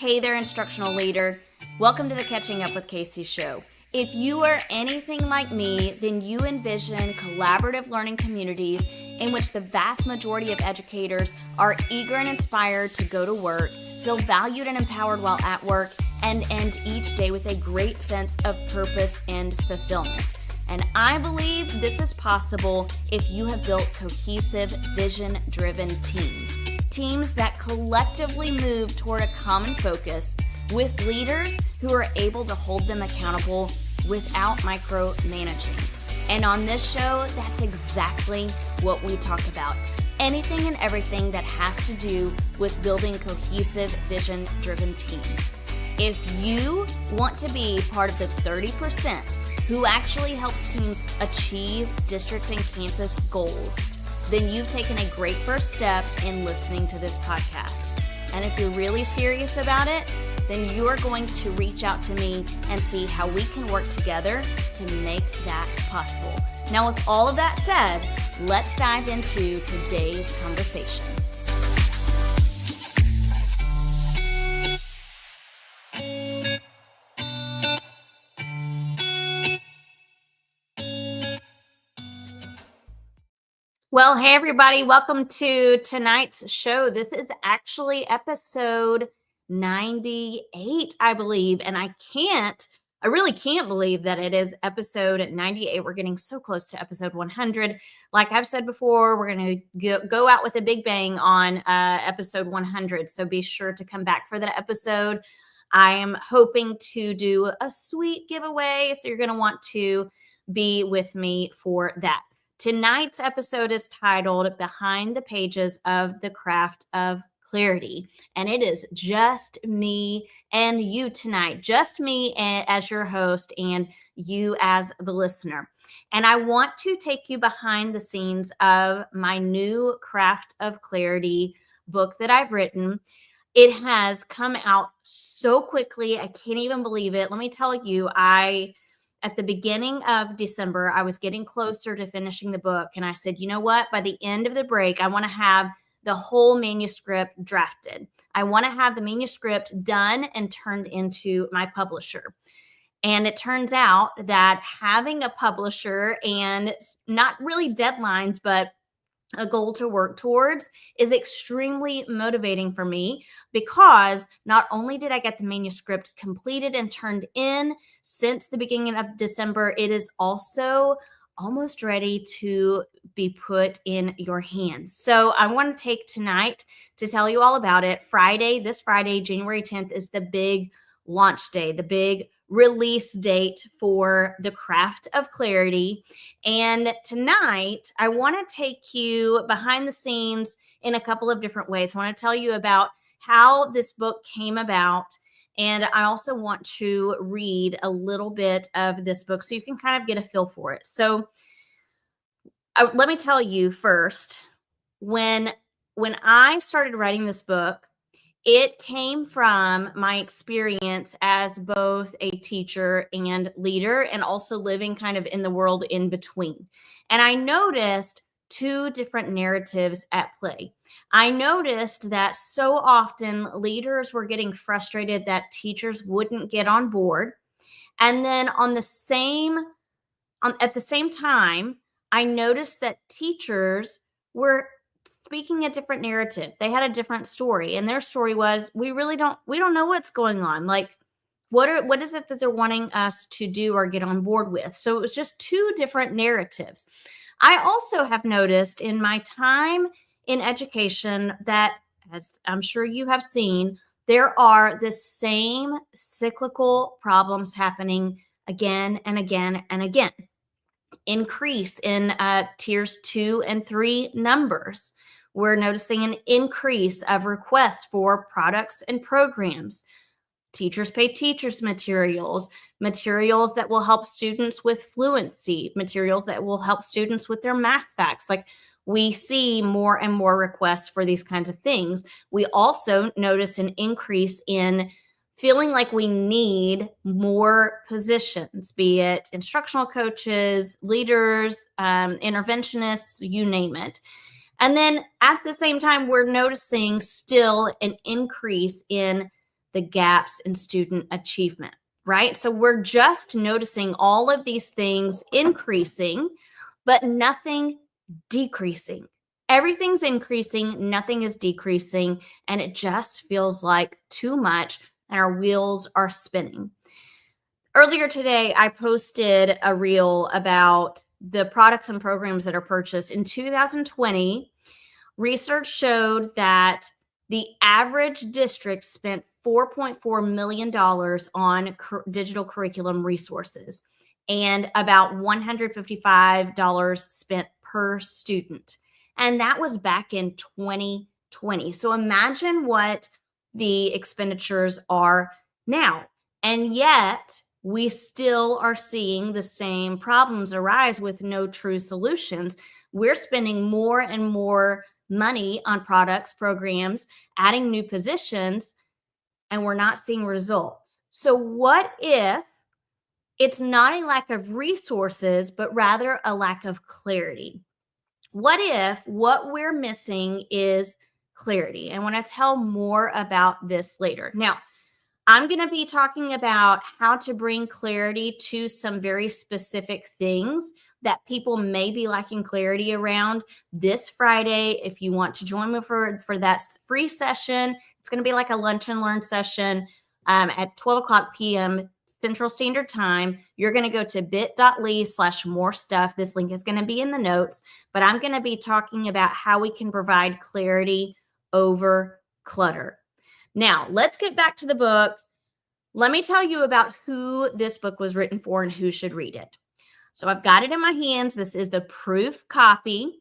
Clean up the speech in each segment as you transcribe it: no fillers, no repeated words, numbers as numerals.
Hey there, instructional leader. Welcome to the Catching Up with Casey show. If you are anything like me, then you envision collaborative learning communities in which the vast majority of educators are eager and inspired to go to work, feel valued and empowered while at work, and end each day with a great sense of purpose and fulfillment. And I believe this is possible if you have built cohesive, vision-driven teams that collectively move toward a common focus with leaders who are able to hold them accountable without micromanaging. And on this show, that's exactly what we talk about. Anything and everything that has to do with building cohesive, vision-driven teams. If you want to be part of the 30% who actually helps teams achieve district and campus goals, then you've taken a great first step in listening to this podcast. And if you're really serious about it, then you are going to reach out to me and see how we can work together to make that possible. Now, with all of that said, let's dive into today's conversation. Well, hey everybody, welcome to tonight's show. This is actually episode 98, I believe, and I really can't believe that it is episode 98. We're getting so close to episode 100. Like I've said before, we're going to go out with a big bang on episode 100, so be sure to come back for that episode. I am hoping to do a sweet giveaway, so you're going to want to be with me for that. Tonight's episode is titled Behind the Pages of the Craft of Clarity, and it is just me and you tonight, just me as your host and you as the listener. And I want to take you behind the scenes of my new Craft of Clarity book that I've written. It has come out so quickly. I can't even believe it. Let me tell you, at the beginning of December, I was getting closer to finishing the book. And I said, you know what? By the end of the break, I want to have the whole manuscript drafted. I want to have the manuscript done and turned into my publisher. And it turns out that having a publisher and not really deadlines, but a goal to work towards is extremely motivating for me, because not only did I get the manuscript completed and turned in since the beginning of December, it is also almost ready to be put in your hands. So I want to take tonight to tell you all about it. This Friday, January 10th, is the big launch day, the big release date for the Craft of Clarity. And tonight, I want to take you behind the scenes in a couple of different ways. I want to tell you about how this book came about. And I also want to read a little bit of this book so you can kind of get a feel for it. So let me tell you first, when I started writing this book, it came from my experience as both a teacher and leader, and also living kind of in the world in between. And I noticed two different narratives at play. I noticed that so often leaders were getting frustrated that teachers wouldn't get on board. And then at the same time, I noticed that teachers were speaking a different narrative. They had a different story, and their story was, we don't know what's going on. Like, what is it that they're wanting us to do or get on board with? So it was just two different narratives. I also have noticed in my time in education that, as I'm sure you have seen, there are the same cyclical problems happening again and again and again. Increase in tiers 2 and 3 numbers. We're noticing an increase of requests for products and programs. Teachers pay teachers materials that will help students with fluency, materials that will help students with their math facts. Like, we see more and more requests for these kinds of things. We also notice an increase in feeling like we need more positions, be it instructional coaches, leaders, interventionists, you name it. And then at the same time, we're noticing still an increase in the gaps in student achievement, right? So we're just noticing all of these things increasing, but nothing decreasing. Everything's increasing, nothing is decreasing, and it just feels like too much, and our wheels are spinning. Earlier today, I posted a reel about the products and programs that are purchased. In 2020, research showed that the average district spent $4.4 million on digital curriculum resources and about $155 spent per student. And that was back in 2020. So imagine what the expenditures are now. And yet, we still are seeing the same problems arise with no true solutions. We're spending more and more money on products, programs, adding new positions, and we're not seeing results. So, what if it's not a lack of resources, but rather a lack of clarity? What if what we're missing is clarity? I want to tell more about this later. Now, I'm going to be talking about how to bring clarity to some very specific things that people may be lacking clarity around this Friday. If you want to join me for that free session, it's going to be like a lunch and learn session at 12 o'clock p.m. Central Standard Time. You're going to go to bit.ly/more stuff. This link is going to be in the notes, but I'm going to be talking about how we can provide clarity over clutter. Now, let's get back to the book. Let me tell you about who this book was written for and who should read it. So I've got it in my hands. This is the proof copy,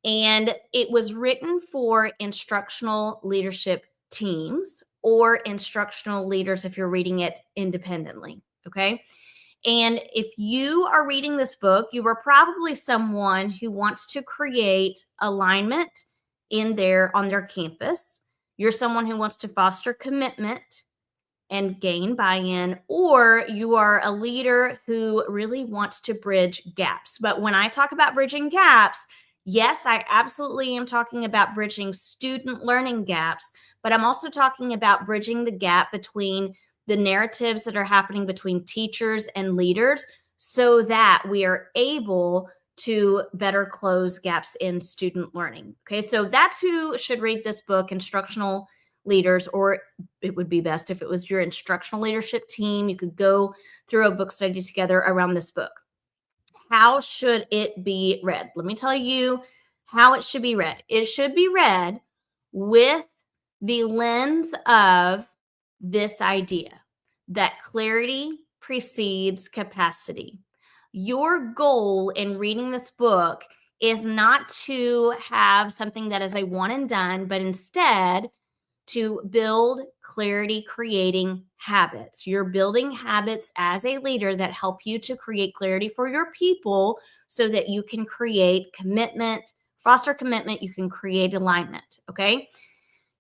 and it was written for instructional leadership teams or instructional leaders if you're reading it independently, okay? And if you are reading this book, you are probably someone who wants to create alignment on their campus. You're someone who wants to foster commitment and gain buy-in, or you are a leader who really wants to bridge gaps. But when I talk about bridging gaps, yes, I absolutely am talking about bridging student learning gaps, but I'm also talking about bridging the gap between the narratives that are happening between teachers and leaders so that we are able to better close gaps in student learning. Okay, so that's who should read this book, Instructional Leaders, or it would be best if it was your instructional leadership team. You could go through a book study together around this book. How should it be read? Let me tell you how it should be read. It should be read with the lens of this idea that clarity precedes capacity. Your goal in reading this book is not to have something that is a one and done, but instead to build clarity creating habits. You're building habits as a leader that help you to create clarity for your people so that you can create commitment, foster commitment, you can create alignment, okay?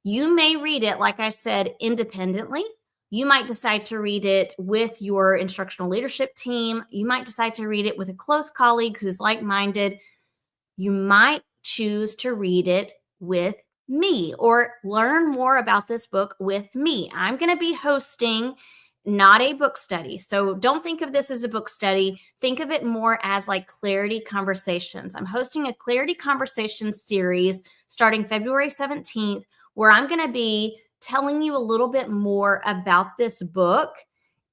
You may read it, like I said, independently. You might decide to read it with your instructional leadership team. You might decide to read it with a close colleague who's like-minded. You might choose to read it with me or learn more about this book with me. I'm going to be hosting not a book study. So don't think of this as a book study. Think of it more as like clarity conversations. I'm hosting a clarity conversation series starting February 17th, where I'm going to be telling you a little bit more about this book.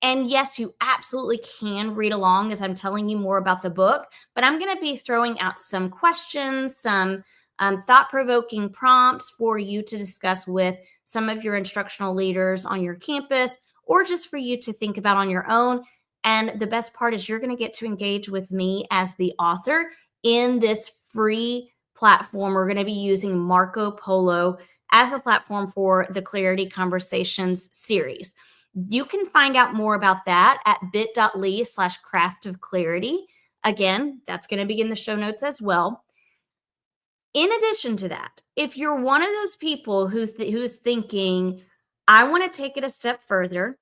And yes, you absolutely can read along as I'm telling you more about the book, but I'm going to be throwing out some questions, some thought-provoking prompts for you to discuss with some of your instructional leaders on your campus, or just for you to think about on your own. And the best part is you're going to get to engage with me as the author in this free platform. We're going to be using Marco Polo as a platform for the Clarity Conversations series. You can find out more about that at bit.ly/craft of clarity. Again, that's going to be in the show notes as well. In addition to that, if you're one of those people who's thinking, I want to take it a step further,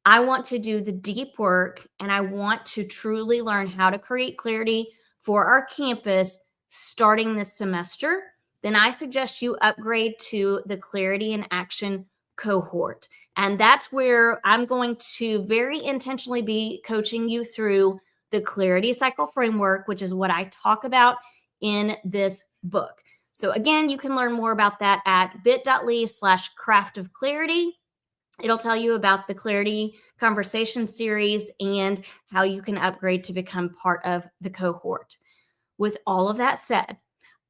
I want to do the deep work, and I want to truly learn how to create clarity for our campus starting this semester, then I suggest you upgrade to the Clarity in Action cohort. And that's where I'm going to very intentionally be coaching you through the clarity cycle framework, which is what I talk about in this book. So again, you can learn more about that at bit.ly/craft of clarity. It'll tell you about the Clarity Conversation series and how you can upgrade to become part of the cohort. With all of that said,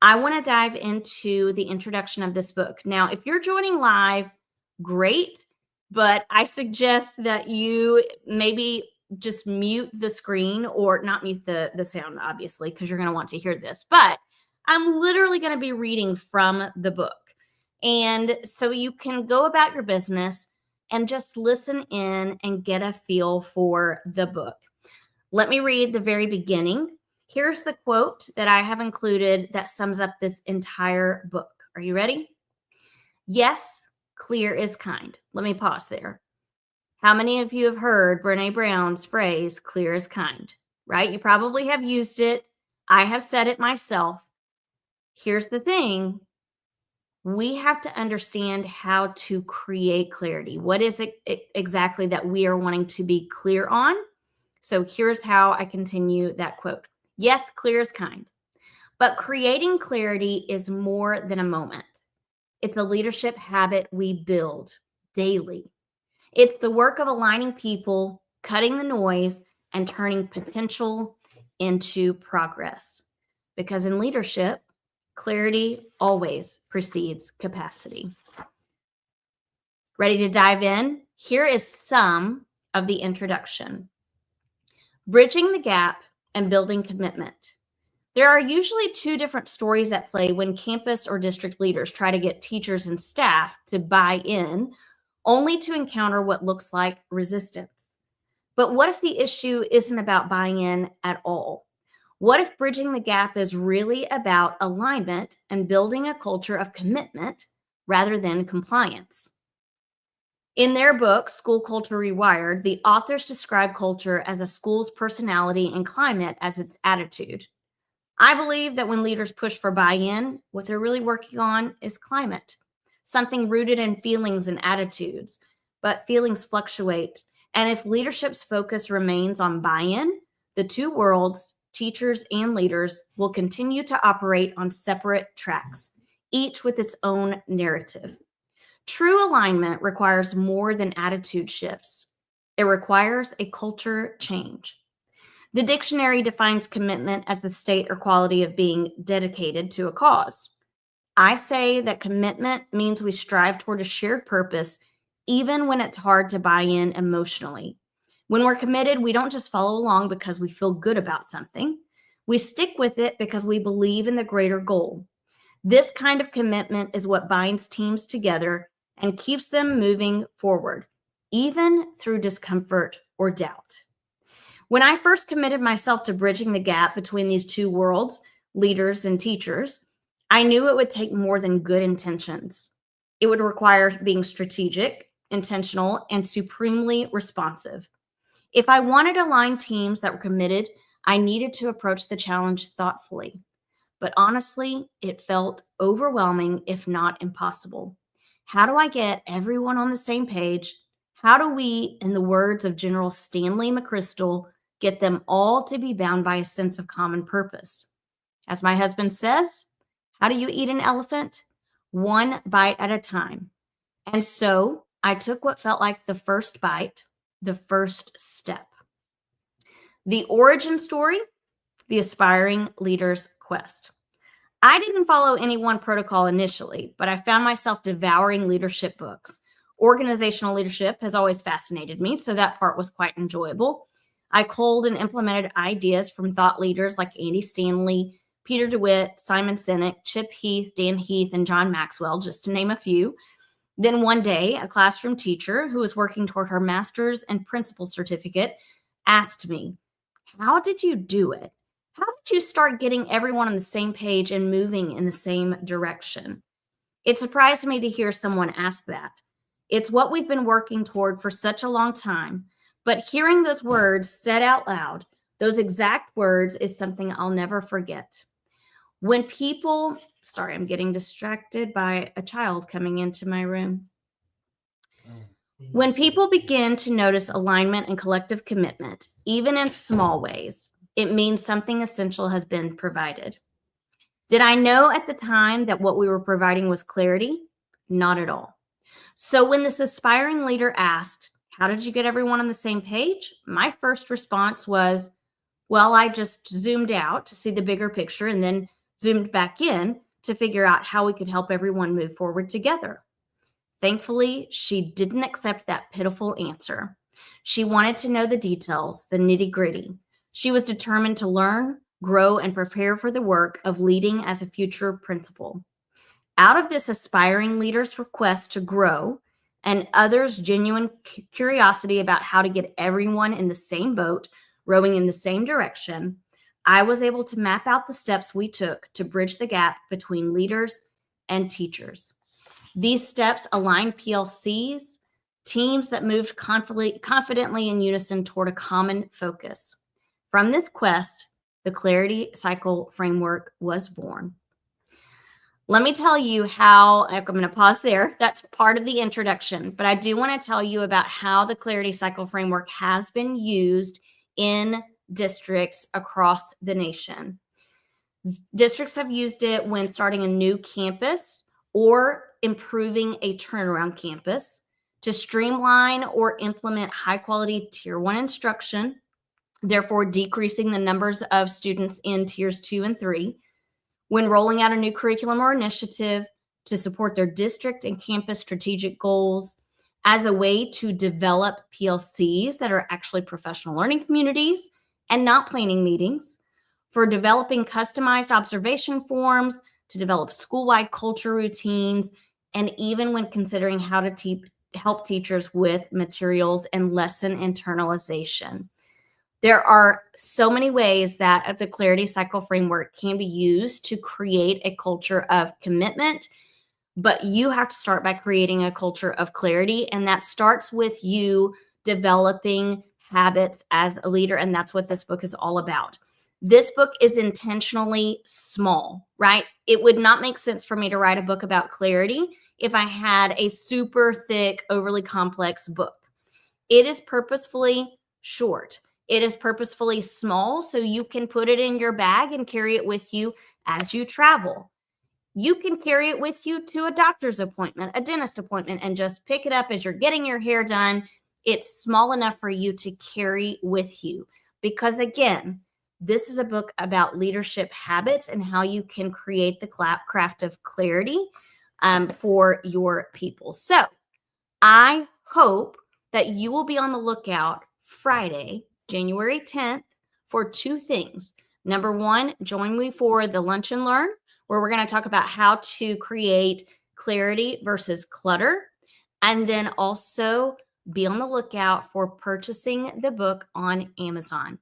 I want to dive into the introduction of this book. Now, if you're joining live, great, but I suggest that you maybe just mute the screen, or not mute the sound, obviously, because you're going to want to hear this. But I'm literally going to be reading from the book. And so you can go about your business and just listen in and get a feel for the book. Let me read the very beginning. Here's the quote that I have included that sums up this entire book. Are you ready? Yes, clear is kind. Let me pause there. How many of you have heard Brené Brown's phrase, clear is kind, right? You probably have used it. I have said it myself. Here's the thing. We have to understand how to create clarity. What is it exactly that we are wanting to be clear on? So here's how I continue that quote. Yes, clear is kind, but creating clarity is more than a moment. It's a leadership habit we build daily. It's the work of aligning people, cutting the noise, and turning potential into progress. Because in leadership, clarity always precedes capacity. Ready to dive in? Here is some of the introduction. Bridging the gap and building commitment. There are usually two different stories at play when campus or district leaders try to get teachers and staff to buy in, only to encounter what looks like resistance. But what if the issue isn't about buying in at all? What if bridging the gap is really about alignment and building a culture of commitment rather than compliance? In their book, School Culture Rewired, the authors describe culture as a school's personality and climate as its attitude. I believe that when leaders push for buy-in, what they're really working on is climate, something rooted in feelings and attitudes, but feelings fluctuate. And if leadership's focus remains on buy-in, the two worlds, teachers and leaders, will continue to operate on separate tracks, each with its own narrative. True alignment requires more than attitude shifts. It requires a culture change. The dictionary defines commitment as the state or quality of being dedicated to a cause. I say that commitment means we strive toward a shared purpose, even when it's hard to buy in emotionally. When we're committed, we don't just follow along because we feel good about something. We stick with it because we believe in the greater goal. This kind of commitment is what binds teams together and keeps them moving forward, even through discomfort or doubt. When I first committed myself to bridging the gap between these two worlds, leaders and teachers, I knew it would take more than good intentions. It would require being strategic, intentional, and supremely responsive. If I wanted aligned teams that were committed, I needed to approach the challenge thoughtfully. But honestly, it felt overwhelming, if not impossible. How do I get everyone on the same page? How do we, in the words of General Stanley McChrystal, get them all to be bound by a sense of common purpose? As my husband says, how do you eat an elephant? One bite at a time. And so I took what felt like the first bite, the first step. The origin story, the aspiring leader's quest. I didn't follow any one protocol initially, but I found myself devouring leadership books. Organizational leadership has always fascinated me, so that part was quite enjoyable. I culled and implemented ideas from thought leaders like Andy Stanley, Peter DeWitt, Simon Sinek, Chip Heath, Dan Heath, and John Maxwell, just to name a few. Then one day, a classroom teacher who was working toward her master's and principal certificate asked me, "How did you do it? How did you start getting everyone on the same page and moving in the same direction?" It surprised me to hear someone ask that. It's what we've been working toward for such a long time, but hearing those words said out loud, those exact words, is something I'll never forget. When people, sorry, I'm getting distracted by a child coming into my room. When people begin to notice alignment and collective commitment, even in small ways, it means something essential has been provided. Did I know at the time that what we were providing was clarity? Not at all. So when this aspiring leader asked, "How did you get everyone on the same page?" my first response was, well, I just zoomed out to see the bigger picture and then zoomed back in to figure out how we could help everyone move forward together. Thankfully, she didn't accept that pitiful answer. She wanted to know the details, the nitty-gritty. She was determined to learn, grow, and prepare for the work of leading as a future principal. Out of this aspiring leader's request to grow and others' genuine curiosity about how to get everyone in the same boat, rowing in the same direction, I was able to map out the steps we took to bridge the gap between leaders and teachers. These steps aligned PLCs, teams that moved confidently in unison toward a common focus. From this quest, the Clarity Cycle Framework was born. Let me tell you how, I'm going to pause there. That's part of the introduction, but I do want to tell you about how the Clarity Cycle Framework has been used in districts across the nation. Districts have used it when starting a new campus or improving a turnaround campus, to streamline or implement high-quality Tier 1 instruction, therefore decreasing the numbers of students in Tiers 2 and 3, when rolling out a new curriculum or initiative to support their district and campus strategic goals, as a way to develop PLCs that are actually professional learning communities and not planning meetings, for developing customized observation forms, to develop school-wide culture routines, and even when considering how to help teachers with materials and lesson internalization. There are so many ways that the Clarity Cycle Framework can be used to create a culture of commitment, but you have to start by creating a culture of clarity, and that starts with you developing habits as a leader, and that's what this book is all about. This book is intentionally small, right? It would not make sense for me to write a book about clarity if I had a super thick, overly complex book. It is purposefully short. It is purposefully small so you can put it in your bag and carry it with you as you travel. You can carry it with you to a doctor's appointment, a dentist appointment, and just pick it up as you're getting your hair done. It's small enough for you to carry with you because, again, this is a book about leadership habits and how you can create the craft of clarity for your people. So I hope that you will be on the lookout Friday, January 10th, for two things. Number one, join me for the Lunch and Learn, where we're going to talk about how to create clarity versus clutter. And then also be on the lookout for purchasing the book on Amazon.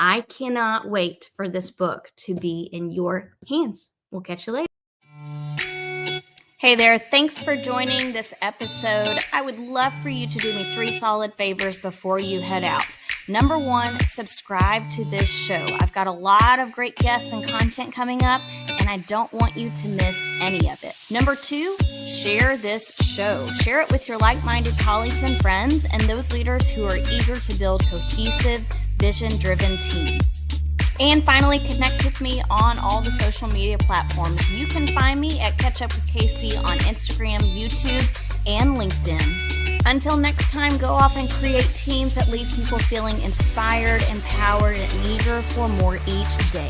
I cannot wait for this book to be in your hands. We'll catch you later. Hey there, thanks for joining this episode. I would love for you to do me 3 solid favors before you head out. Number one, subscribe to this show. I've got a lot of great guests and content coming up, and I don't want you to miss any of it. Number two, share this show. Share it with your like-minded colleagues and friends and those leaders who are eager to build cohesive, vision-driven teams. And finally, connect with me on all the social media platforms. You can find me at Catch Up with Casey on Instagram, YouTube, and LinkedIn. Until next time, go off and create teams that leave people feeling inspired, empowered, and eager for more each day.